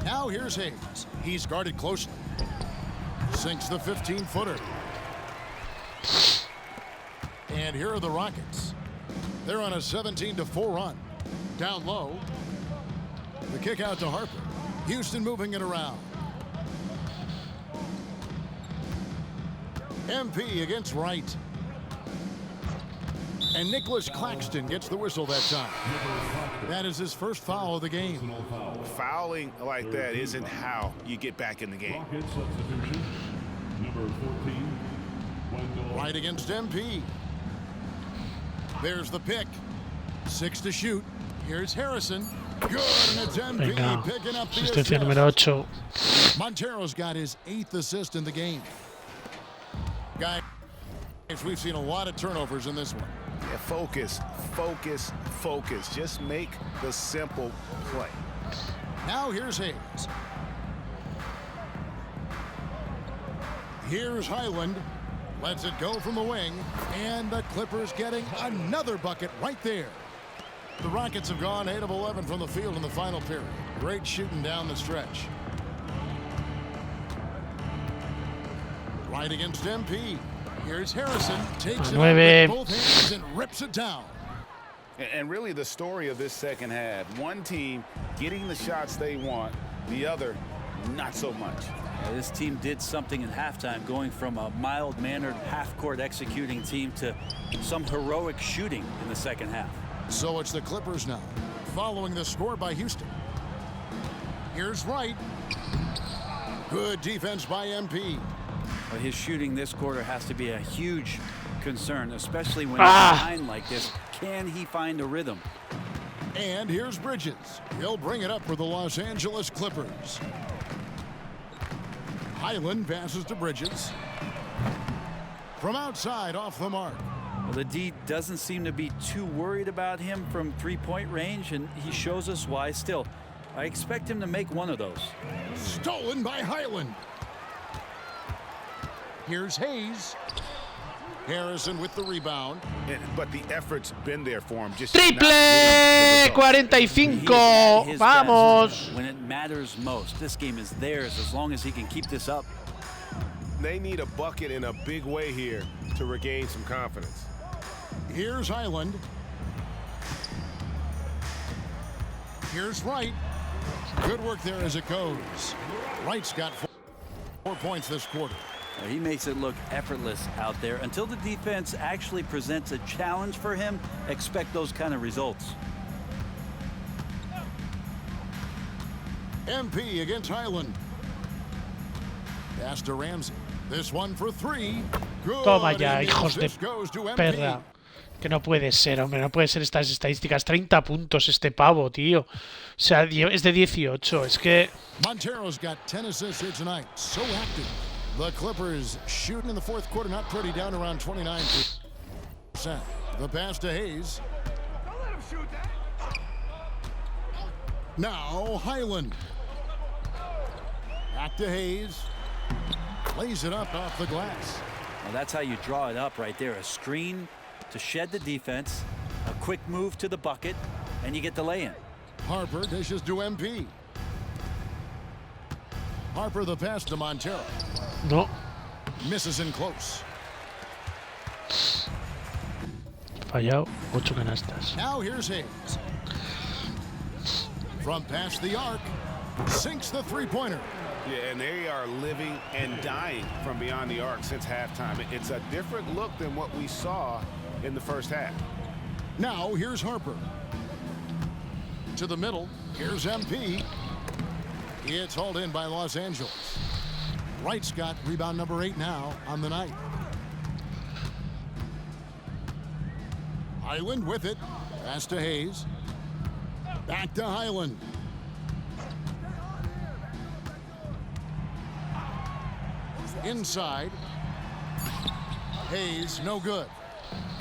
Now here's Hayes. He's guarded closely. Sinks the 15-footer. And here are the Rockets. They're on a 17-4 run. Down low. The kick out to Harper. Houston moving it around. MP against Wright. And Nicholas Claxton gets the whistle that time. That is his first foul of the game. Fouling like that isn't how you get back in the game. Rocket substitution. Number 14, Wendell. Right against MP. There's the pick. 6 to shoot. Here's Harrison. Good, and it's MP Venga, picking up the asistencia assist. número 8. Montero's got his 8th assist in the game. Guys, we've seen a lot of turnovers in this one. Yeah, focus, focus, focus. Just make the simple play. Now here's Hayes. Here's Highland. Lets it go from the wing. And the Clippers getting another bucket right there. The Rockets have gone 8 of 11 from the field in the final period. Great shooting down the stretch. Right against MP. Here's Harrison. Takes it out with both hands and rips it down. And really the story of this second half. One team getting the shots they want, the other not so much. This team did something in halftime, going from a mild-mannered half-court executing team to some heroic shooting in the second half. So it's the Clippers now, following the score by Houston. Here's Wright. Good defense by MP. Well, his shooting this quarter has to be a huge concern, especially when he's behind like this. Can he find a rhythm? And here's Bridges. He'll bring it up for the Los Angeles Clippers. Highland passes to Bridges. From outside, off the mark. Well, the D doesn't seem to be too worried about him from three-point range, and he shows us why. Still, I expect him to make one of those. Stolen by Highland. Here's Hayes. Harrison with the rebound. But the effort's been there for him. Just Triple 45. Vamos. When it matters most, this game is theirs as long as he can keep this up. They need a bucket in a big way here to regain some confidence. Here's Highland. Here's Wright. Good work there as it goes. Wright's got 4 points this quarter. He makes it look effortless out there. Until the defense actually presents a challenge for him, expect those kind of results. MP against Highland. Pass to Ramsey. This one for 3. Good. Toma ya, hijos de perra. Que no puede ser, hombre, no puede ser estas estadísticas. 30 puntos este pavo, tío. O sea, es de 18. Es que Montero's got 10 assists here tonight. So active. The Clippers shooting in the fourth quarter, not pretty, down around 29%. The pass to Hayes. Now Highland. Back to Hayes. Lays it up off the glass. Well, that's how you draw it up right there. A screen to shed the defense, a quick move to the bucket, and you get the lay-in. Harper dishes to MP. Harper the pass to Montero. no. Misses in close. Fallado 8 canastas. Now here's Hayes. From past the arc. Sinks the three-pointer. Yeah, and they are living and dying from beyond the arc since halftime. It's a different look than what we saw in the first half. Now here's Harper. To the middle. Here's MP. It's hauled in by Los Angeles. Wright's got rebound number 8 now on the night. Highland with it. Pass to Hayes. Back to Highland. Inside. Hayes, no good.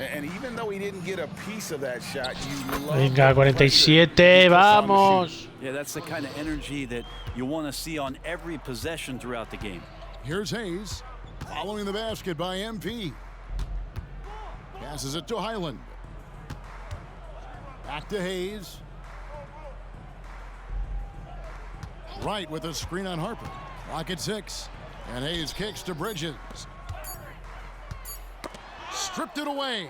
And even though he didn't get a piece of that shot, you love Venga, 47, vamos. Yeah, that's the kind of energy that you want to see on every possession throughout the game. Here's Hayes. Following the basket by MP. Passes it to Highland. Back to Hayes. Wright with a screen on Harper. Clock at 6. And Hayes kicks to Bridges. Stripped it away.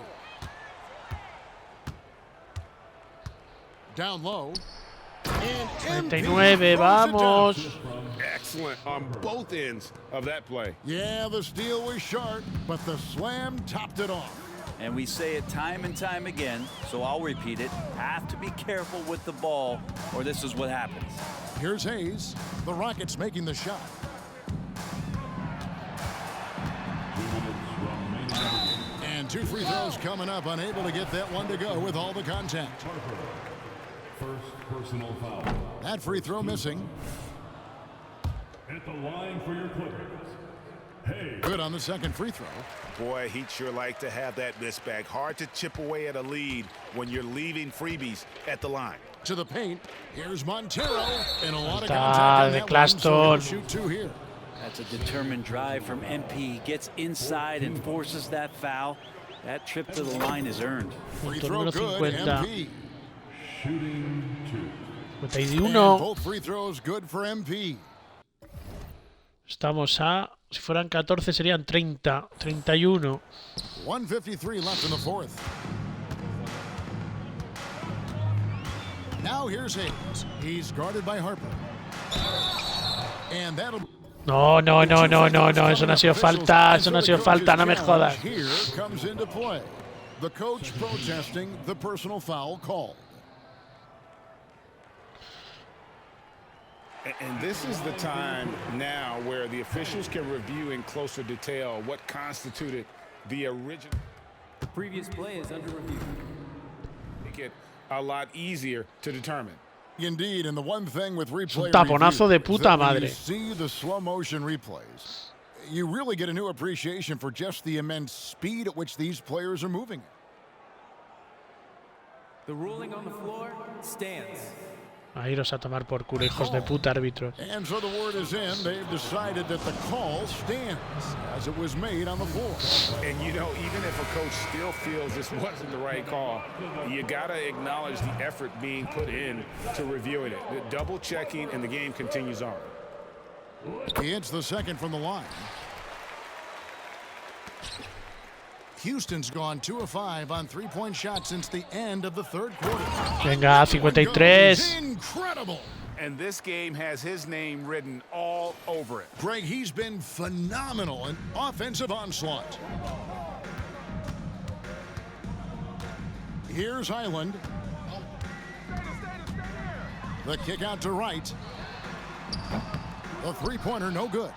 Down low. And 39, vamos. Excellent on both ends of that play. Yeah, the steal was sharp, but the slam topped it off. And we say it time and time again, so I'll repeat it. Have to be careful with the ball, or this is what happens. Here's Hayes. The Rockets making the shot. And 2 free throws coming up. Unable to get that one to go with all the contact. First personal foul. That free throw missing. At the line for your Clippers. Hey. Good on the second free throw. Boy, he'd sure like to have that miss back. Hard to chip away at a lead when you're leaving freebies at the line. To the paint. Here's Montero. And a lot of Está contact on de that one, so he'll Claston. shoot 2 here. That's a determined drive from MP. He gets inside and forces that foul. That trip to the line is earned. Free throw good, MP. Shooting 2. 51. Both free throws good for MP. Estamos a, si fueran 14 serían 30, 31. 1:53 left in the fourth. Now here's Hayes. He's guarded by Harper. And that'll... No, no, no, no, no, no, eso no ha sido falta, eso no ha sido falta, no me jodas. Here comes into play. The coach protesting the personal foul called. And this is the time now where the officials can review in closer detail what constituted the original. The previous play is under review. Make it a lot easier to determine. Indeed, and the one thing with replay taponazo de puta madre. you see the slow motion replays, you really get a new appreciation for just the immense speed at which these players are moving. The ruling on the floor stands. A iros a tomar por culo, hijos de puta árbitros. And so the word is in. They've decided that the call stands as it was made on the floor. And you know, even if a coach still feels this wasn't the right call, you gotta acknowledge the effort being put in to reviewing it. The double checking, and the game continues on. He hits the second from the line. Houston's gone 2 of 5 on three-point shots since the end of the third quarter. Venga, 53. Incredible. And this game has his name written all over it. Greg, he's been phenomenal in offensive onslaught. Here's Highland. The kick out to right. The three-pointer no good.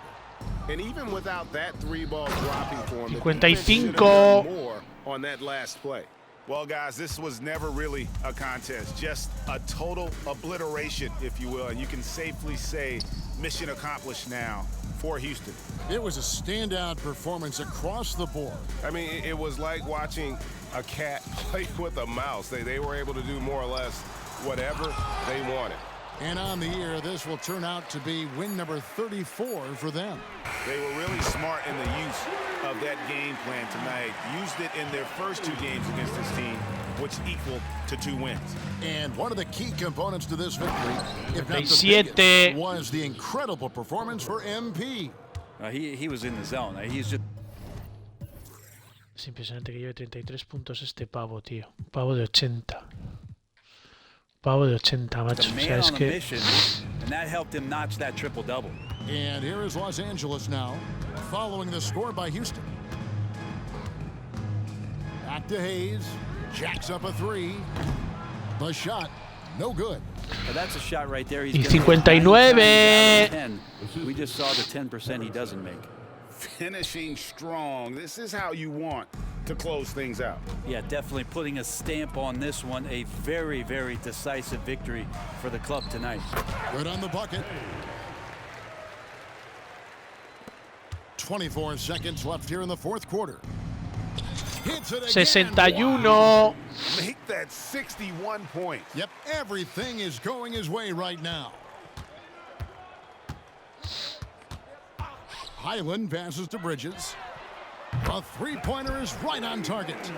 And even without that three-ball dropping for him, 55. More on that last play. Well, guys, this was never really a contest, just a total obliteration, if you will. And you can safely say mission accomplished now for Houston. It was a standout performance across the board. I mean, it was like watching a cat play with a mouse. They were able to do more or less whatever they wanted. And on the year, this will turn out to be win number 34 for them. They were really smart in the use of that game plan tonight. Used it in their first 2 games against this team, which equal to 2 wins. And one of the key components to this victory, if not the 37. biggest, was the incredible performance for MP. He was in the zone. He's just... Es impresionante que lleve 33 puntos este pavo, tío. Un pavo de 80. Pavo de 80, macho. O sea, es que... And that helped him notch that triple-double. And here is Los Angeles now, following the score by Houston. Back to Hayes. Jacks up a 3. The shot, no good. Now that's a shot right there. He's Y gonna 59. We just saw the 10% he doesn't make. Finishing strong. This is how you want to close things out. Yeah, definitely putting a stamp on this one. A very, very decisive victory for the club tonight. Good on the bucket. 24 seconds left here in the fourth quarter. Hits it again. 61. Wow. Make that 61 points. Yep, everything is going his way right now. Highland passes to Bridges. A three-pointer is right on target.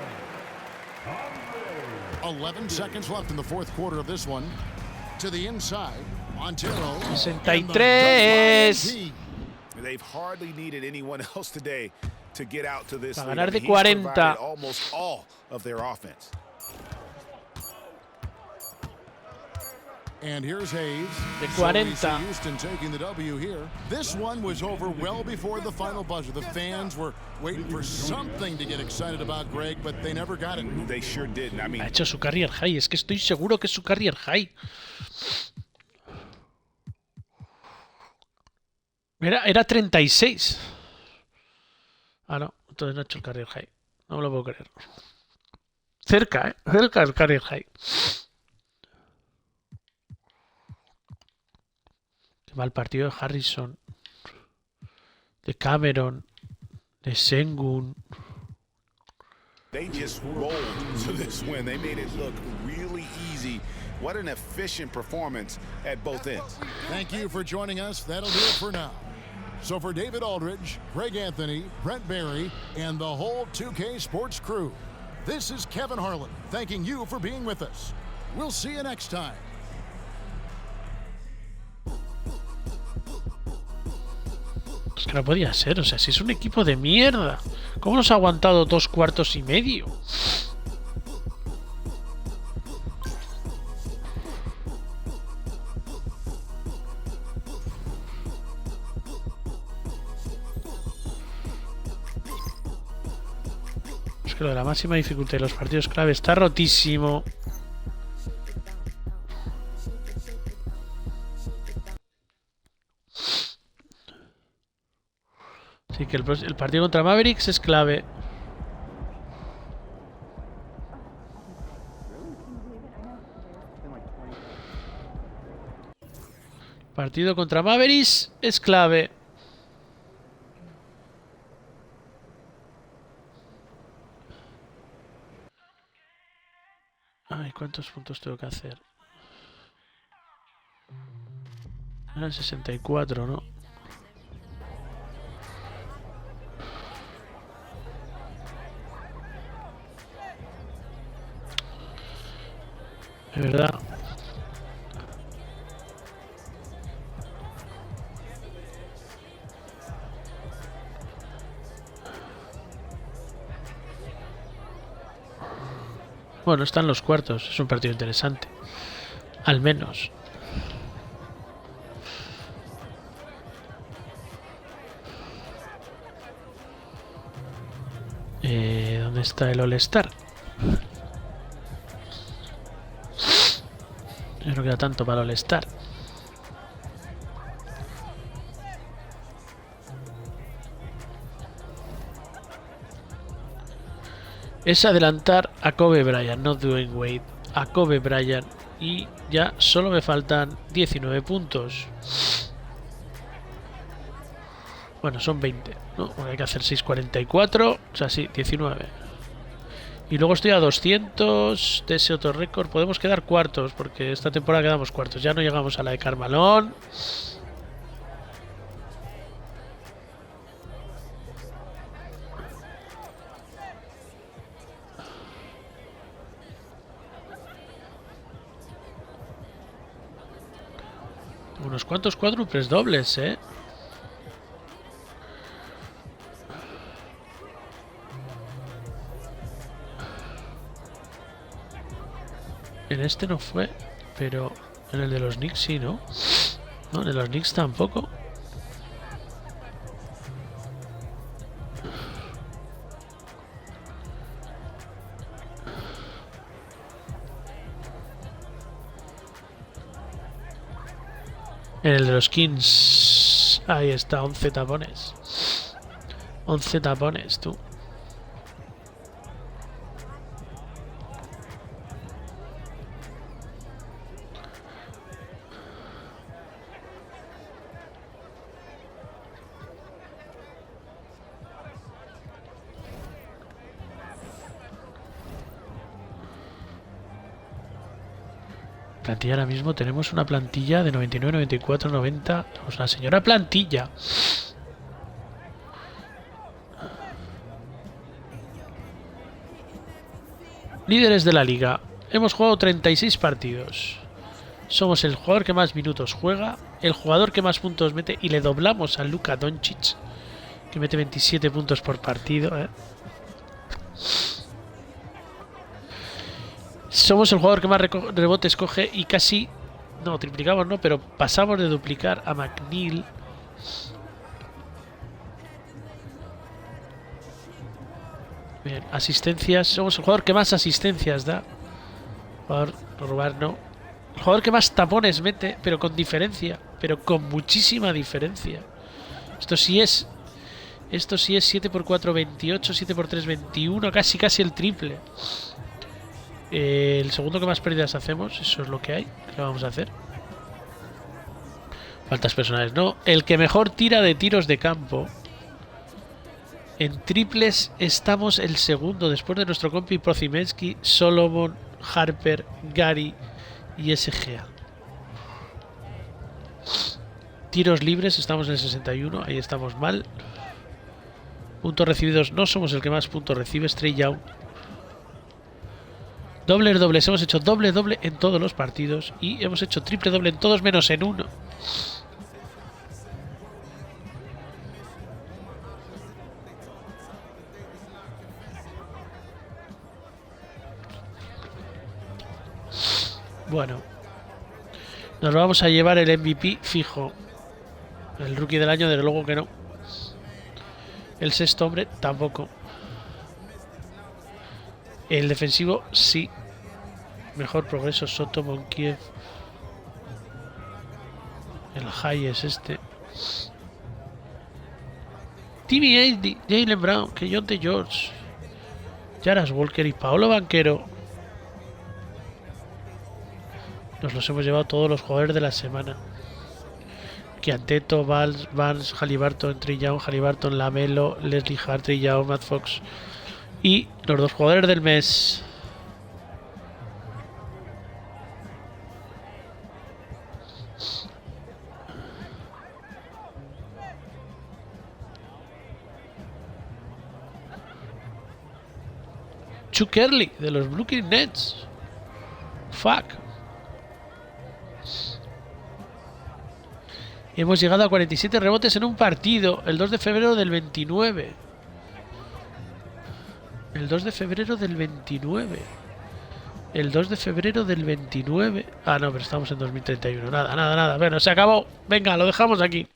11 seconds left in the fourth quarter of this one. To the inside, Montero. 63. They've hardly needed anyone else today to get out to this Para lead. ganar de He's 40. provided almost all of their offense. And here's Hayes. De 40. So we see Houston taking the W here. This one was over well before the final buzzer. The fans were waiting for something to get excited about, Greg, but they never got it. They sure didn't. I mean, Ha hecho su career high. Es que estoy seguro que es su career high. Era 36. Ah, no. Entonces no ha hecho el career high. No me lo puedo creer. Cerca, ¿eh? Cerca del career high. Qué mal partido de Harrison. De Cameron. De Sengun. they just rolled to this win. They made it look really easy. What an efficient performance at both ends. Thank you for joining us. That'll do it for now. So for David Aldridge, Greg Anthony, Brent Barry, and the whole 2K Sports crew, this is Kevin Harlan thanking you for being with us. We'll see you next time. Es que no podía ser, o sea, si es un equipo de mierda, ¿cómo nos ha aguantado 2 cuartos y medio? Es que lo de la máxima dificultad de los partidos clave está rotísimo. Así que el partido contra Mavericks es clave. Partido contra Mavericks es clave. Ay, ¿cuántos puntos tengo que hacer? Eran 64, ¿no? De verdad. Bueno, están los cuartos. Es un partido interesante. Al menos. ¿Dónde está el All-Star? Ya no queda tanto para el All-Star. Es adelantar a Kobe Bryant, no Dwayne Wade, a Kobe Bryant, y ya solo me faltan 19 puntos. Bueno, son 20, ¿no? Hay que hacer 6.44, o sea, sí, 19. Y luego estoy a 200 de ese otro récord. Podemos quedar cuartos, porque esta temporada quedamos cuartos. Ya no llegamos a la de Carmalón. Unos cuantos cuádruples dobles, ¿eh? En este no fue, pero en el de los Knicks sí, ¿no? No, en el de los Knicks tampoco. En el de los Kings, ahí está, 11 tapones. 11 tapones, tú. Plantilla ahora mismo tenemos una plantilla de 99, 94, 90. Tenemos una señora plantilla. Líderes de la liga. Hemos jugado 36 partidos. Somos el jugador que más minutos juega, el jugador que más puntos mete, y le doblamos a Luka Doncic, que mete 27 puntos por partido, ¿eh? Somos el jugador que más rebotes coge y casi... No, triplicamos no, pero pasamos de duplicar a McNeil. Bien, asistencias. Somos el jugador que más asistencias da. Jugador, robar no. El jugador que más tapones mete, pero con diferencia. Pero con muchísima diferencia. Esto sí es 7 por 4, 28, 7 por 3, 21, casi el triple. El segundo que más pérdidas hacemos, eso es lo que hay. ¿Qué vamos a hacer? Faltas personales, no. El que mejor tira de tiros de campo. En triples estamos el segundo, después de nuestro compi Prozimensky, Solomon, Harper, Gary y SGA. Tiros libres estamos en el 61. Ahí estamos mal. Puntos recibidos no somos el que más puntos recibe. Trey Young. Dobles, dobles. Hemos hecho doble, doble en todos los partidos. Y hemos hecho triple, doble en todos menos en uno. Bueno. Nos vamos a llevar el MVP fijo. El rookie del año, desde luego que no. El sexto hombre, tampoco. El defensivo, sí. Mejor progreso, Soto, Monkiev. El high es este. Timmy Aidy, Jalen Brown, Keontae George, Jaras Walker y Paolo Banquero. Nos los hemos llevado todos los jugadores de la semana. Kianteto, Vance, Haliburton, Trey Young, Haliburton, Lamelo, Leslie Hart, Trey Young, Matt Fox. Y los dos jugadores del mes. Chuck Early, de los Brooklyn Nets. Fuck. Hemos llegado a 47 rebotes en un partido. El 2 de febrero del 29. El 2 de febrero del 29. El 2 de febrero del 29. Ah, no, pero estamos en 2031. Nada, nada, nada. Bueno, se acabó. Venga, lo dejamos aquí.